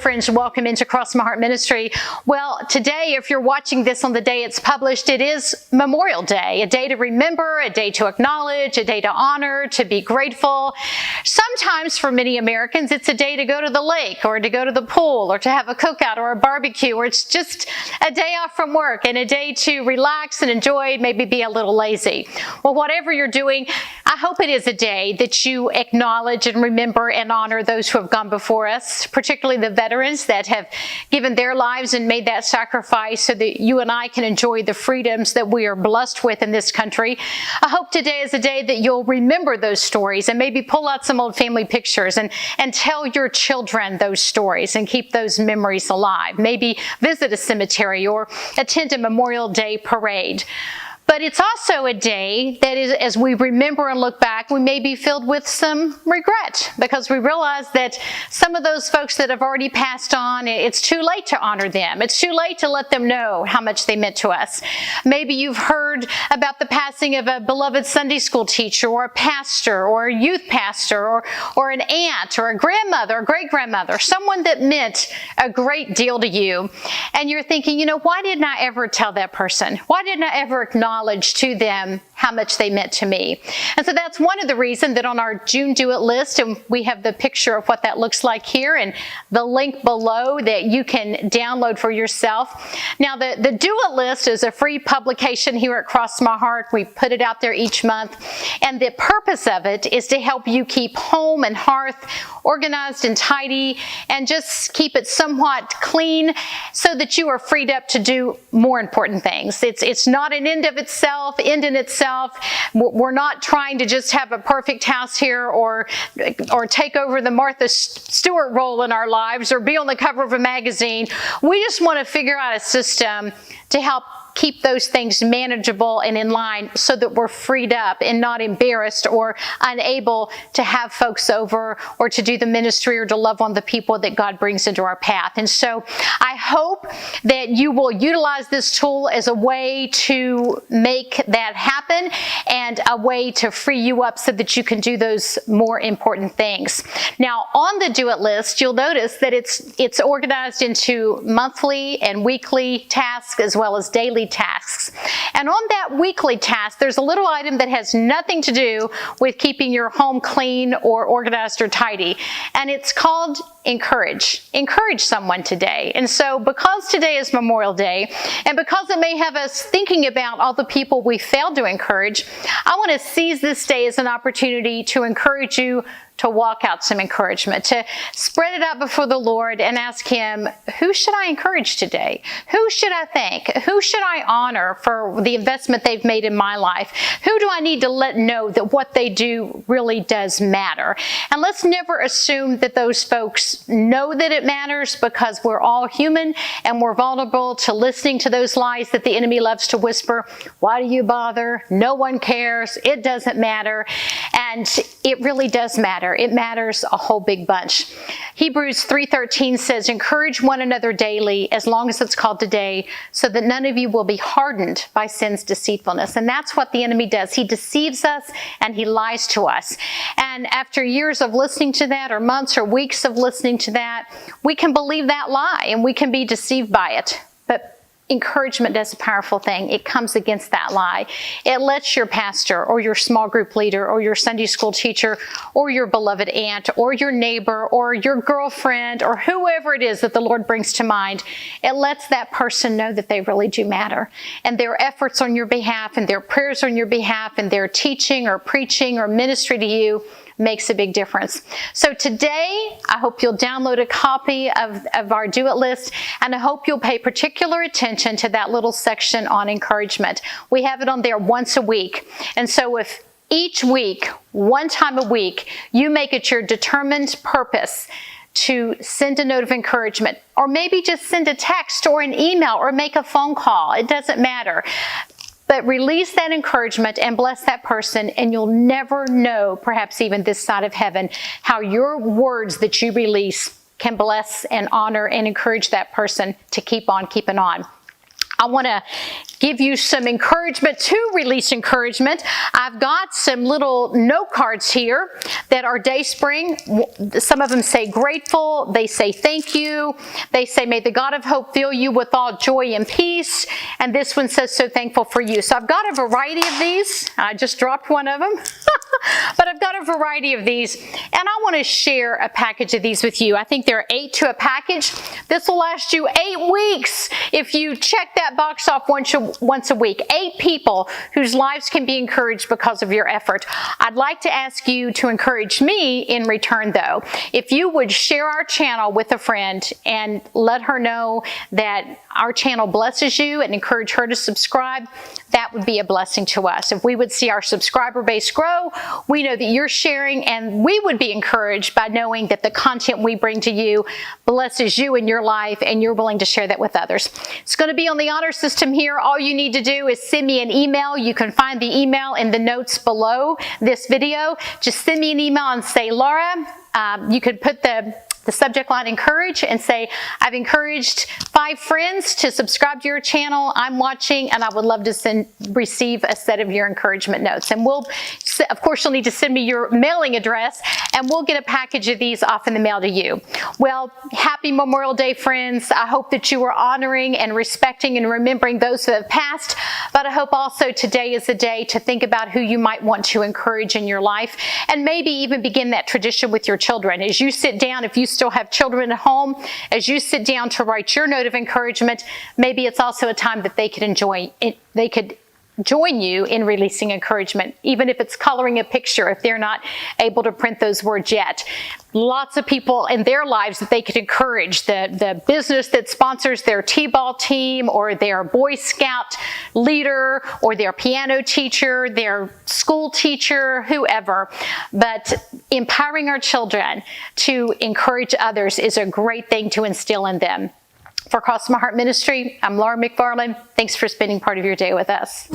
friends, welcome into Cross My Heart Ministry. Well, today, if you're watching this on the day it's published, it is Memorial Day, a day to remember, a day to acknowledge, a day to honor, to be grateful. Sometimes for many Americans, it's a day to go to the lake or to go to the pool or to have a cookout or a barbecue, or it's just a day off from work and a day to relax and enjoy, maybe be a little lazy. Well, whatever you're doing, I hope it is a day that you acknowledge and remember and honor those who have gone before us, particularly the veterans that have given their lives and made that sacrifice so that you and I can enjoy the freedoms that we are blessed with in this country. I hope today is a day that you'll remember those stories and maybe pull out some old family pictures and tell your children those stories and keep those memories alive. Maybe visit a cemetery or attend a Memorial Day parade. But it's also a day that is, as we remember and look back, we may be filled with some regret because we realize that some of those folks that have already passed on, it's too late to honor them. It's too late to let them know how much they meant to us. Maybe you've heard about the passing of a beloved Sunday school teacher or a pastor or a youth pastor or an aunt or a grandmother or great-grandmother, someone that meant a great deal to you. And you're thinking, why didn't I ever tell that person? Why didn't I ever acknowledge to them how much they meant to me? And so that's one of the reasons that on our June Do It list, and we have the picture of what that looks like here and the link below that you can download for yourself. Now, the Do It list is a free publication here at Cross My Heart. We put it out there each month, and the purpose of it is to help you keep home and hearth organized and tidy and just keep it somewhat clean so that you are freed up to do more important things. It's not an end in itself. We're not trying to just have a perfect house here or take over the Martha Stewart role in our lives or be on the cover of a magazine. We just want to figure out a system to help keep those things manageable and in line so that we're freed up and not embarrassed or unable to have folks over or to do the ministry or to love on the people that God brings into our path. And so I hope that you will utilize this tool as a way to make that happen and a way to free you up so that you can do those more important things. Now, on the Do It list, you'll notice that it's organized into monthly and weekly tasks as well as daily tasks. And on that weekly task, there's a little item that has nothing to do with keeping your home clean or organized or tidy. And it's called encourage. Encourage someone today. And so because today is Memorial Day, and because it may have us thinking about all the people we failed to encourage, I want to seize this day as an opportunity to encourage you to walk out some encouragement, to spread it out before the Lord and ask Him, who should I encourage today? Who should I thank? Who should I honor for the investment they've made in my life? Who do I need to let know that what they do really does matter? And let's never assume that those folks know that it matters, because we're all human and we're vulnerable to listening to those lies that the enemy loves to whisper. Why do you bother? No one cares. It doesn't matter. And it really does matter. It matters a whole big bunch. Hebrews 3:13 says, encourage one another daily as long as it's called today, so that none of you will be hardened by sin's deceitfulness. And that's what the enemy does. He deceives us and he lies to us. And after years of listening to that, or months or weeks of listening to that, we can believe that lie and we can be deceived by it. But encouragement does a powerful thing. It comes against that lie. It lets your pastor or your small group leader or your Sunday school teacher or your beloved aunt or your neighbor or your girlfriend or whoever it is that the Lord brings to mind, it lets that person know that they really do matter. And their efforts on your behalf and their prayers on your behalf and their teaching or preaching or ministry to you makes a big difference. So today, I hope you'll download a copy of our Do It list, and I hope you'll pay particular attention to that little section on encouragement. We have it on there once a week. And so if each week, one time a week, you make it your determined purpose to send a note of encouragement, or maybe just send a text or an email or make a phone call, it doesn't matter. But release that encouragement and bless that person, and you'll never know, perhaps even this side of heaven, how your words that you release can bless and honor and encourage that person to keep on keeping on. I want to give you some encouragement to release encouragement. I've got some little note cards here that are Dayspring. Some of them say grateful. They say thank you. They say, may the God of hope fill you with all joy and peace. And this one says, so thankful for you. So I've got a variety of these. I just dropped one of them. But I've got a variety of these, and I want to share a package of these with you. I think there are 8 to a package. This will last you 8 weeks if you check that box off once a week. 8 people whose lives can be encouraged because of your effort. I'd like to ask you to encourage me in return, though. If you would share our channel with a friend and let her know that our channel blesses you and encourage her to subscribe, that would be a blessing to us. If we would see our subscriber base grow, we know that you're sharing, and we would be encouraged by knowing that the content we bring to you blesses you in your life and you're willing to share that with others. It's going to be on the honor system here. All you need to do is send me an email. You can find the email in the notes below this video. Just send me an email and say, Laura, you could put the subject line encourage and say, I've encouraged 5 friends to subscribe to your channel. I'm watching and I would love to receive a set of your encouragement notes. And of course, you'll need to send me your mailing address and we'll get a package of these off in the mail to you. Well, happy Memorial Day, friends. I hope that you are honoring and respecting and remembering those who have passed, but I hope also today is a day to think about who you might want to encourage in your life, and maybe even begin that tradition with your children. As you sit down, if you still have children at home, as you sit down to write your note of encouragement, maybe it's also a time that they could enjoy it. They could join you in releasing encouragement, even if it's coloring a picture, if they're not able to print those words yet. Lots of people in their lives that they could encourage, the business that sponsors their T-ball team, or their Boy Scout leader, or their piano teacher, their school teacher, whoever. But empowering our children to encourage others is a great thing to instill in them. For Cross My Heart Ministry, I'm Laura McFarland. Thanks for spending part of your day with us.